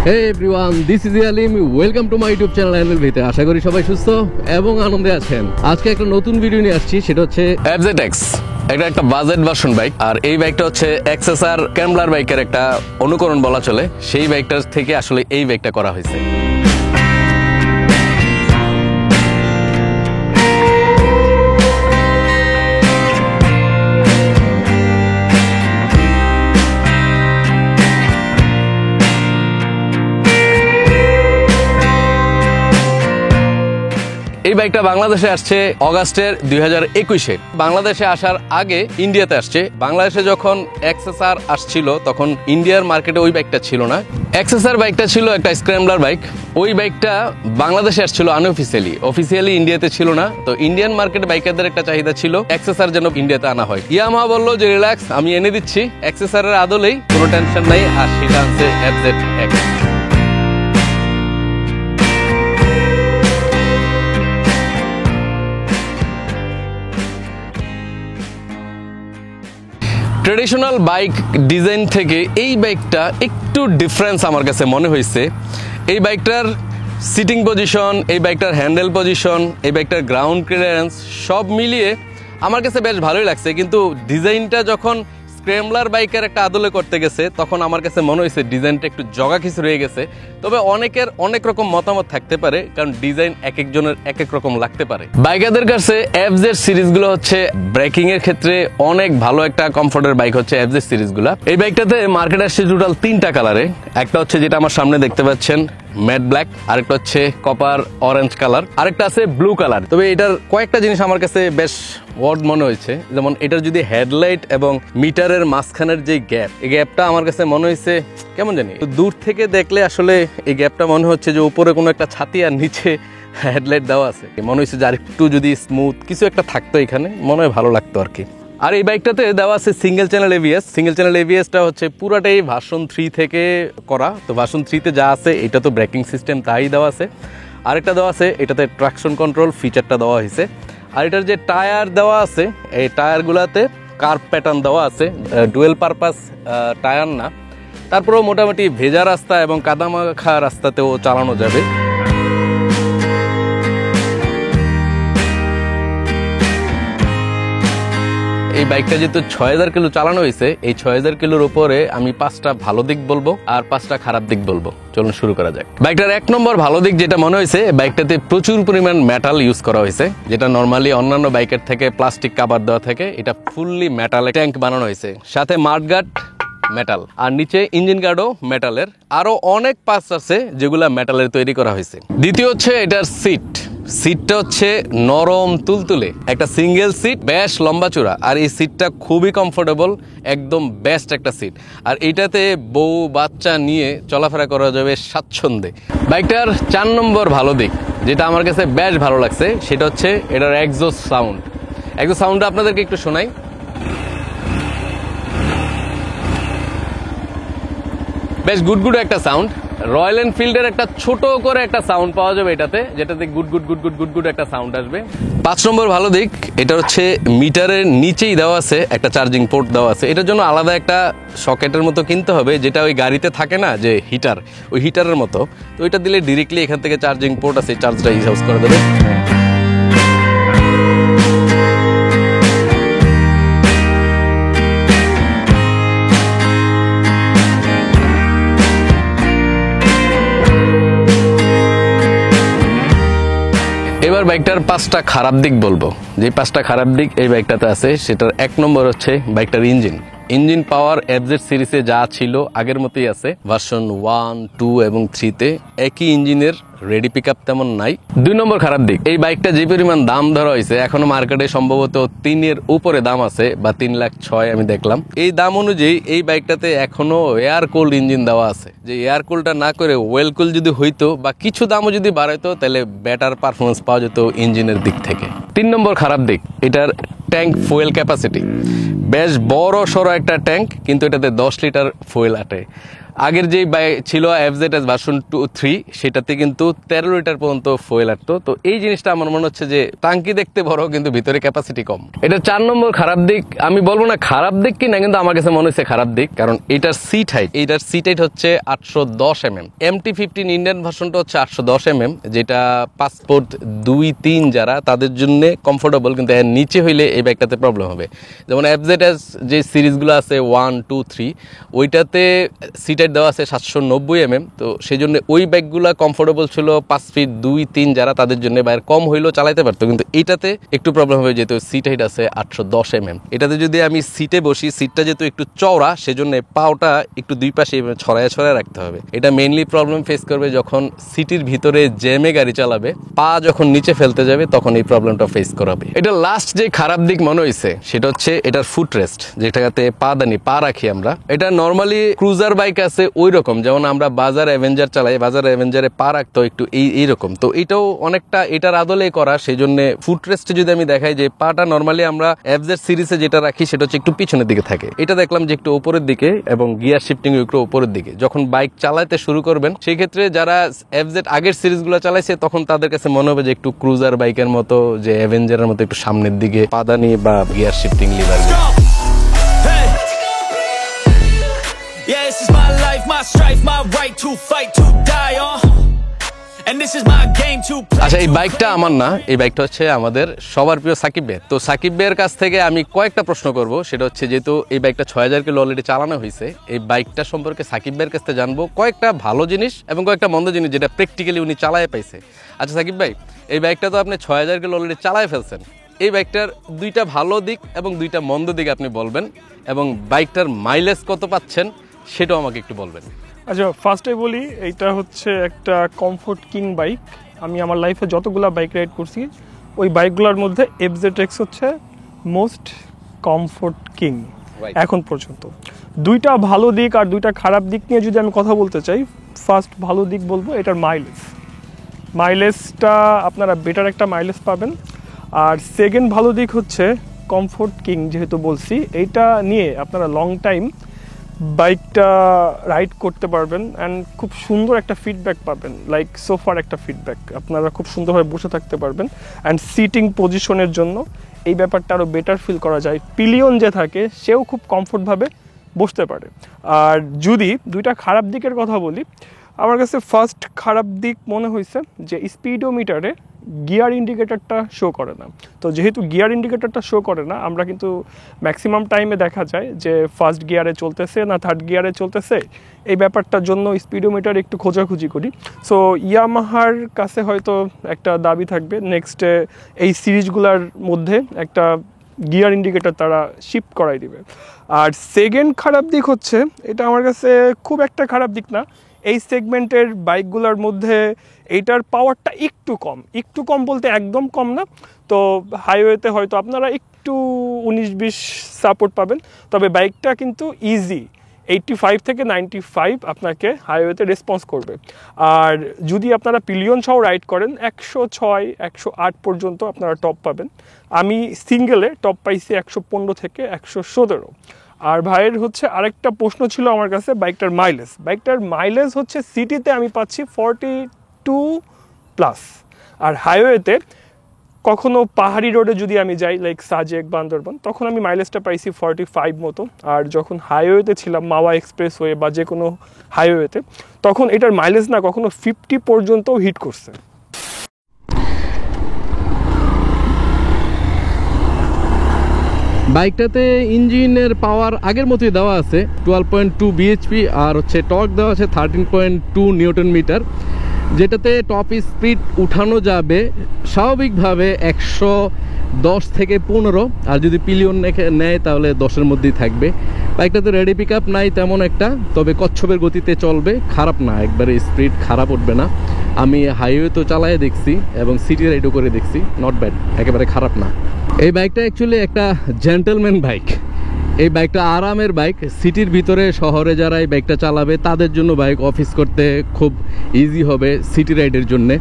Hey everyone, this is Alim. Welcome to my YouTube channel Anil Bhite. আশা করি সবাই সুস্থ এবং আনন্দে আছেন। আজকে একটা নতুন ভিডিও নিয়ে আসছি, সেটা হচ্ছে FZX। এটা একটা বাজেট ভার্সন বাইক, আর এই বাইকটা হচ্ছে XSR ক্যাম্বলার বাইকের একটা অনুকরণ বলা চলে। সেই বাইকটার থেকে আসলে এই বাইকটা করা হয়েছে। এই বাইকটা বাংলাদেশে আসছে অগাস্টের 2021-এ। বাংলাদেশে আসার আগে ইন্ডিয়াতে আসছে। বাংলাদেশে যখন XSR আসছিল তখন ইন্ডিয়ার মার্কেটে ওই বাইকটা ছিল না। XSR বাইকটা ছিল একটা স্ক্র্যাম্বলার বাইক। ওই বাইকটা বাংলাদেশে আসছিল অফিসিয়ালি ইন্ডিয়াতে ছিল না। তো ইন্ডিয়ান মার্কেটে বাইকারদের একটা চাহিদা ছিল XSR যেন ইন্ডিয়াতে আনা হয়। ইয়ামাহা বললো যে রিল্যাক্স, আমি এনে দিচ্ছি, XSR এর আদলেই, কোনো টেনশন নাই। আর সেটা আনছে FZX। ট্রেডিশনাল বাইক ডিজাইন থেকে এই বাইকটা একটু ডিফারেন্স আমার কাছে মনে হয়েছে। এই বাইকটার সিটিং পজিশন, এই বাইকটার হ্যান্ডেল পজিশন, এই বাইকটার গ্রাউন্ড ক্লিয়ারেন্স সব মিলিয়ে আমার কাছে বেশ ভালোই লাগছে। কিন্তু ডিজাইনটা যখন স্ক্র্যাম্বলার বাইকের একটা আদলে করতে গেছে তখন আমার কাছে মনে হয়েছে ডিজাইনটা একটু জগা কিছু রয়ে গেছে। তবে অনেকের অনেক রকম মতামত থাকতে পারে, কারণ ডিজাইন এক একজনের এক এক রকম লাগতে পারে। বাইকারদের কাছে FZ সিরিজগুলো হচ্ছে ব্রেকিং এর ক্ষেত্রে অনেক ভালো একটা কমফোর্টের বাইক হচ্ছে FZ সিরিজগুলো। এই বাইকটাতে মার্কেট আসছে টোটাল 3টা কালারে। একটা হচ্ছে যেটা আমার সামনে দেখতে পাচ্ছেন ম্যাট ব্ল্যাক, আরেকটা হচ্ছে কপার অরেঞ্জ কালার, আরেকটা আছে ব্লু কালার। তবে এটার কয়েকটা জিনিস আমার কাছে বেশ ওয়ার্ড মনে হয়েছে। যেমন এটার যদি হেডলাইট এবং মিটারের মাঝখানের যে গ্যাপ, এই গ্যাপটা আমার কাছে মনে হয়েছে কেমন জানি, দূর থেকে দেখলে আসলে এই গ্যাপটা মনে হচ্ছে যে উপরে কোনো একটা ছাতি আর নিচে হেডলাইট দেওয়া আছে। মনে হয়েছে যে আরেকটু যদি স্মুথ কিছু একটা থাকতো এখানে, মনে হয় ভালো লাগতো আর কি। আর এই বাইকটাতে দেওয়া আছে single channel ABS। Single channel ABSটা হচ্ছে পুরাটাই ভার্সন 3 থেকে করা। তো ভার্সন 3-তে যা আছে এটা তো ব্রেকিং সিস্টেম তাই দেওয়া আছে। আরেকটা দেওয়া আছে এটাতে ট্রাকশন কন্ট্রোল ফিচারটা দেওয়া হয়েছে। আর এটার যে টায়ার দেওয়া আছে, এই টায়ারগুলোতে কার্ভ প্যাটার্ন দেওয়া আছে, ডুয়েল পারপাস টায়ার না। তারপরেও মোটামুটি ভেজা রাস্তা এবং কাদামাখা রাস্তাতেও চালানো যাবে। এই বাইকটা যেহেতু 6000 কিলো চালানো হয়েছে, এই 6000 কিলোর উপরে আমি 5টা ভালো দিক বলবো আর 5টা খারাপ দিক বলবো। চলুন শুরু করা যাক। বাইকটার 1 নম্বর ভালো দিক যেটা মনে হয়েছে, বাইকটাতে প্রচুর পরিমাণ মেটাল ইউজ করা হয়েছে, যেটা নর্মালি অন্যান্য বাইকের থেকে প্লাস্টিক কাভার দেওয়া থাকে। এটা ফুললি মেটাল ট্যাঙ্ক বানানো হয়েছে, সাথে মাডগার্ড মেটাল, আর নিচে ইঞ্জিন গার্ডও মেটালের। আরো অনেক পার্টস আছে যেগুলা মেটালের তৈরি করা হয়েছে। দ্বিতীয় হচ্ছে এটার সিটটা হচ্ছে নরম তুলতুলে, একটা সিঙ্গেল সিট, বেশ লম্বা চূড়া, আর এই সিটটা খুবই কমফোর্টেবল, একদম বেস্ট একটা সিট। আর এইটাতে বউ বাচ্চা নিয়ে চলাফেরা করা যাবে স্বাচ্ছন্দ্যে। বাইকটার 4 নম্বর ভালো দিক যেটা আমার কাছে বেশ ভালো লাগছে, সেটা হচ্ছে এটার এক্সোস্ট সাউন্ডটা আপনাদেরকে একটু শোনাই। বেশ গুড একটা সাউন্ড। রয়্যাল এনফিল্ডের একটা ছোট করে একটা সাউন্ড পাওয়া যাবে এটাতে, যেটাতে গুড একটা সাউন্ড আসবে। 5 নম্বর ভালো দিক এটা হচ্ছে মিটারের নিচেই দেওয়া আছে একটা চার্জিং পোর্ট দেওয়া আছে। এটার জন্য আলাদা একটা সকেটের মতো কিনতে হবে, যেটা ওই গাড়িতে থাকে না যে হিটার, ওই হিটারের মতো। তো ওইটা দিলে ডিরেক্টলি এখান থেকে চার্জিং পোর্ট আছে, চার্জটা ইউজ করে দেবে। এবার বাইকটার 5টা খারাপ দিক বলবো। যে 5টা খারাপ দিক এই বাইকটাতে আছে, সেটার 1 নম্বর হচ্ছে বাইকটার ইঞ্জিন পাওয়ার FZ সিরিজে যা ছিল আগের মতোই আছে। ভার্সন 1, 2 এবং 3-তে একই ইঞ্জিনের রেডি পিকআপ তেমন নাই। 2 নম্বর খারাপ দিক, এই বাইকটা যে পরিমাণ দাম ধরা হয়েছে, এখনো মার্কেটে সম্ভবত 3-এর উপরে দাম আছে, বা 3,06,000 আমি দেখলাম। এই দাম অনুযায়ী এই বাইকটাতে এখনো এয়ার কোল্ড ইঞ্জিন দেওয়া আছে। যে এয়ার কোল্ডটা না করে ওয়েল কুল যদি হইতো বা কিছু দামও যদি বাড়াইতো, তাহলে বেটার পারফরমেন্স পাওয়া যেত ইঞ্জিনের দিক থেকে। 3 নম্বর খারাপ দিক, এটার ট্যাঙ্ক ফুয়েল ক্যাপাসিটি, বেশ বড় সড়ো একটা ট্যাঙ্ক, কিন্তু এটাতে 10 লিটার ফুয়েল আটে। আগের যেই বাইক ছিল FZS ভার্সন 3 সেটাতে কিন্তু 13 লিটার পর্যন্ত ফুয়েল আটতো। তো এই জিনিসটা আমার মনে হচ্ছে যে টাঙ্কি দেখতে বড় কিন্তু ভিতরে ক্যাপাসিটি কম। এটা 4 নম্বর খারাপ দিক। আমি বলবো না খারাপ দিক কিনা, কিন্তু আমার কাছে মনে হচ্ছে খারাপ দিক, কারণ এটার সিট হাইট হচ্ছে 810 mm। MT-15 ইন্ডিয়ান ভার্সনটা হচ্ছে 810 mm, যেটা পাসপোর্ট 2-3 যারা তাদের জন্য কমফোর্টেবল, কিন্তু এর নিচে হইলে এই বাইকটাতে প্রবলেম হবে। যেমন FZS যে সিরিজগুলো আছে 1, 2, 3 ওইটাতে সিট দেওয়া আছে 790 mm। তো সেই জন্য ওই বাইকগুলো কমফোর্টেবল ছিল 5 ফিট 2-3 যারা তাদের জন্য বাইর কম হইলেও চালাইতে পারতো, কিন্তু এটাতে একটু প্রবলেম হবে যেহেতু সিট হাইট আছে 810 mm। এটাতে যদি আমি সিটে বসি, সিটটা যেহেতু একটু চওড়া সেজন্য পাওটা একটু দুই পাশে ছড়ায় রাখতে হবে। এটা মেইনলি প্রবলেম ফেস করবে যখন সিটির ভিতরে জ্যামে গাড়ি চালাবে, পা যখন নিচে ফেলতে যাবে তখন এই প্রবলেমটা ফেস করাবে। এটা লাস্ট যে খারাপ দিক মনে হয়েছে সেটা হচ্ছে এটার ফুট রেস্ট, যেটাতে পা রাখি আমরা। এটা নর্মালি ক্রুজার বাইক আছে ওই রকম, যেমন আমরা বাজার অ্যাভেঞ্জার চালাই, বাজার অ্যাভেঞ্জারে পা রাখতো একটু এইরকম। তো এটাও অনেকটা এটার আদলেই করা, সেই জন্য ফুট রেস্টে যদি আমি দেখাই যে পাটা নর্মালি আমরা FZ সিরিজে যেটা রাখি সেটা হচ্ছে একটু পিছনের দিকে থাকে, এটা দেখলাম যে একটু উপরের দিকে, এবং গিয়ার শিফটিং একটু উপরের দিকে। যখন বাইক চালাতে শুরু করবেন সেই ক্ষেত্রে যারা FZ আগের সিরিজগুলো চালাইছে তখন তাদের কাছে মনে হবে যে একটু ক্রুজার বাইকের মতো, যে অ্যাভেঞ্জারের মতো একটু সামনের দিকে পাদানি বা gear shifting liver. Yeah, this is my life, my strife, my right to fight, to die on. And this is my game to play. আচ্ছা, এই বাইকটা আমার না, এই বাইকটা হচ্ছে আমাদের সবার প্রিয় সাকিব ভাই। তো সাকিব ভাইয়ের কাছ থেকে আমি কয়েকটা প্রশ্ন করব, সেটা হচ্ছে যেহেতু এই বাইকটা 6000 কিলো অলরেডি চালানো হয়েছে, এই বাইকটা সম্পর্কে সাকিব ভাইয়ের কাছ থেকে জানবো কয়েকটা ভালো জিনিস এবং কয়েকটা মন্দ জিনিস যেটা প্র্যাকটিক্যালি উনি চালায় পাইছে। আচ্ছা সাকিব ভাই, এই বাইকটা তো আপনি 6000 কিলো অলরেডি চালায় ফেলছেন, এই বাইকটার 2টা ভালো দিক এবং 2টা মন্দ দিক আপনি বলবেন, এবং বাইকটার মাইলেজ কত পাচ্ছেন সেটাও আমাকে একটু বলবেন। আচ্ছা, ফার্স্টে বলি এইটা হচ্ছে একটা কমফোর্ট কিং বাইক। আমি আমার লাইফে যতগুলো বাইক রাইড করছি ওই বাইকগুলোর মধ্যে FZX হচ্ছে মোস্ট কমফোর্ট কিং এখন পর্যন্ত। 2টা ভালো দিক আর 2টা খারাপ দিক নিয়ে যদি আমি কথা বলতে চাই, ফার্স্ট ভালো দিক বলবো এটার মাইলেজটা আপনারা বেটার একটা মাইলেজ পাবেন। আর সেকেন্ড ভালো দিক হচ্ছে কমফোর্ট কিং যেহেতু বলছি, এইটা নিয়ে আপনারা লং টাইম বাইকটা রাইড করতে পারবেন অ্যান্ড খুব সুন্দর একটা ফিডব্যাক পাবেন, লাইক সোফার একটা ফিডব্যাক, আপনারা খুব সুন্দরভাবে বসে থাকতে পারবেন। অ্যান্ড সিটিং পজিশনের জন্য এই ব্যাপারটা আরও বেটার ফিল করা যায়, পিলিয়ন যে থাকে সেও খুব কমফোর্টভাবে বসতে পারে। আর যদি 2টা খারাপ দিকের কথা বলি, আমার কাছে ফার্স্ট খারাপ দিক মনে হয়েছে যে স্পিডোমিটারে গিয়ার ইন্ডিকেটরটা শো করে না। তো যেহেতু গিয়ার ইন্ডিকেটরটা শো করে না, আমরা কিন্তু ম্যাক্সিমাম টাইমে দেখা যায় যে ফার্স্ট গিয়ারে চলতেছে না থার্ড গিয়ারে চলতেছে, এই ব্যাপারটার জন্য স্পিডোমিটার একটু খোঁজাখুঁজি করি। সো ইয়ামাহার কাছে হয়তো একটা দাবি থাকবে নেক্সটে এই সিরিজগুলোর মধ্যে একটা গিয়ার ইন্ডিকেটর তারা শিফট করাই দিবে। আর সেকেন্ড খারাপ দিক হচ্ছে, এটা আমার কাছে খুব একটা খারাপ দিক না, এই সেগমেন্টের বাইকগুলোর মধ্যে এইটার পাওয়ারটা একটু কম বলতে একদম কম না। তো হাইওয়েতে হয়তো আপনারা একটু 19-20 সাপোর্ট পাবেন, তবে বাইকটা কিন্তু ইজি 85 থেকে 95 আপনাকে হাইওয়েতে রেসপন্স করবে। আর যদি আপনারা পিলিয়ন সহ রাইড করেন 106, 108 পর্যন্ত আপনারা টপ পাবেন। আমি সিঙ্গেলে টপ পাইছি 115 থেকে 117। আর ভাইয়ের হচ্ছে আরেকটা প্রশ্ন ছিল আমার কাছে বাইকটার মাইলেজ হচ্ছে সিটিতে আমি পাচ্ছি 42+, আর হাইওয়েতে কখনো পাহাড়ি রোডে যদি আমি যাই লাইক সাজেক বান্দরবান তখন আমি মাইলেজটা পাইছি 45 মতো। আর যখন হাইওয়েতে ছিলাম মাওয়া এক্সপ্রেসওয়ে বা যে কোনো হাইওয়েতে, তখন এটার মাইলেজ না কখনো 50 পর্যন্তও হিট করছে। বাইকটাতে ইঞ্জিনের পাওয়ার আগের মতোই দেওয়া আছে 12.2 bhp, আর হচ্ছে টর্ক দেওয়া আছে 13.2 নিউটন মিটার, যেটাতে টপ স্পিড উঠানো যাবে স্বাভাবিকভাবে 110 থেকে 15, আর যদি পিলিয়ন নেয় তাহলে 10-এর মধ্যেই থাকবে। বাইকটাতে রেডি পিক আপ নাই তেমন একটা, তবে কচ্ছপের গতিতে চলবে, খারাপ না, একবারে স্পিড খারাপ উঠবে না। আমি হাইওয়ে তো চালায় দেখছি এবং সিটি রাইডও করে দেখছি, নট ব্যাড, একেবারে খারাপ না। এই বাইকটা অ্যাকচুয়ালি একটা জেন্টলম্যান বাইক, এই বাইকটা আরামের বাইক, সিটির ভিতরে শহরে যারা এই বাইকটা চালাবে তাদের জন্য বাইক, অফিস করতে খুব ইজি হবে সিটি রাইডের জন্যে।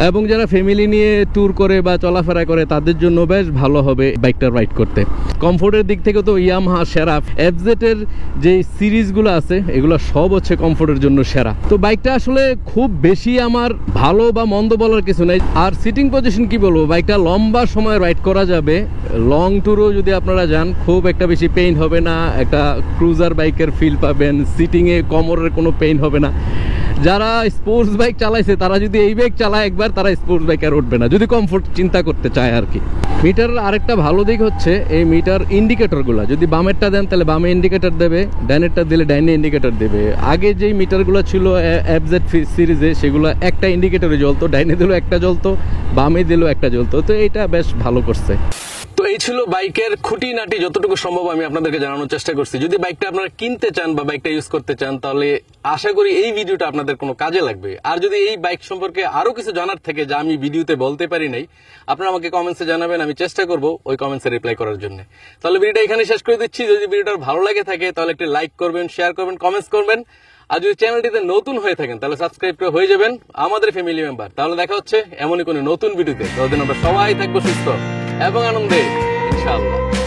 এবং যারা ফ্যামিলি নিয়ে ট্যুর করে বা চলাফেরা করে তাদের জন্য বেশ ভালো হবে বাইকটা রাইড করতে। কমফোর্টের দিক থেকে তো ইয়ামাহা সেরা, এফজেড এর যে সিরিজগুলো আছে এগুলো সব হচ্ছে কমফোর্টের জন্য সেরা। তো বাইকটা আসলে খুব বেশি আমার ভালো বা মন্দ বলার কিছু নাই। আর সিটিং পজিশন কি বলবো, বাইকটা লম্বা সময় রাইড করা যাবে, লং ট্যুরও যদি আপনারা যান খুব একটা বেশি পেইন হবে না, একটা ক্রুজার বাইকের ফিল পাবেন, সিটিংয়ে কোমরের কোনো পেইন হবে না। যারা স্পোর্টস বাইক চালাইছে তারা যদি এই বাইক চালায় একবার, তারা স্পোর্টস বাইক আর উঠবে না, যদি কমফোর্ট চিন্তা করতে চায় আর কি। মিটারের আরেকটা ভালো দিক হচ্ছে এই মিটার ইন্ডিকেটরগুলো, যদি বামেরটা দেন তাহলে বামে ইন্ডিকেটর দেবে, ডাইনেরটা দিলে ডাইনে ইন্ডিকেটর দেবে। আগে যেই মিটারগুলো ছিল এফজেড সিরিজে সেগুলো একটা ইন্ডিকেটরে জ্বলতো, ডাইনে দিলেও একটা জ্বলতো, বামে দিলেও একটা জ্বলতো। তো এইটা বেশ ভালো করছে। তো এই ছিল বাইকের খুঁটিনাটি, যতটুকু সম্ভব আমি আপনাদেরকে জানানোর চেষ্টা করছি। যদি বাইকটা আপনারা কিনতে চান বা বাইকটা ইউজ করতে চান তাহলে আশা করি এই ভিডিওটা আপনাদের কোনো কাজে লাগবে। আর যদি এই বাইক সম্পর্কে আরো কিছু জানার থাকে যা আমি ভিডিওতে বলতে পারি নাই, আপনারা আমাকে কমেন্টসে জানাবেন, আমি চেষ্টা করব ওই কমেন্টসে রিপ্লাই করার জন্য। তাহলে ভিডিওটা এখানে শেষ করে দিচ্ছি। যদি ভিডিওটা ভালো লাগে থাকে তাহলে একটি লাইক করবেন, শেয়ার করবেন, কমেন্টস করবেন। আর যদি চ্যানেলটিতে নতুন হয়ে থাকেন তাহলে সাবস্ক্রাইব করে হয়ে যাবেন আমাদের ফ্যামিলি মেম্বার। তাহলে দেখা হচ্ছে এমনই কোনো নতুন ভিডিওতে। ততদিন আমরা সবাই থাকবো সুস্থ এবং আনন্দে, ইনশাআল্লাহ।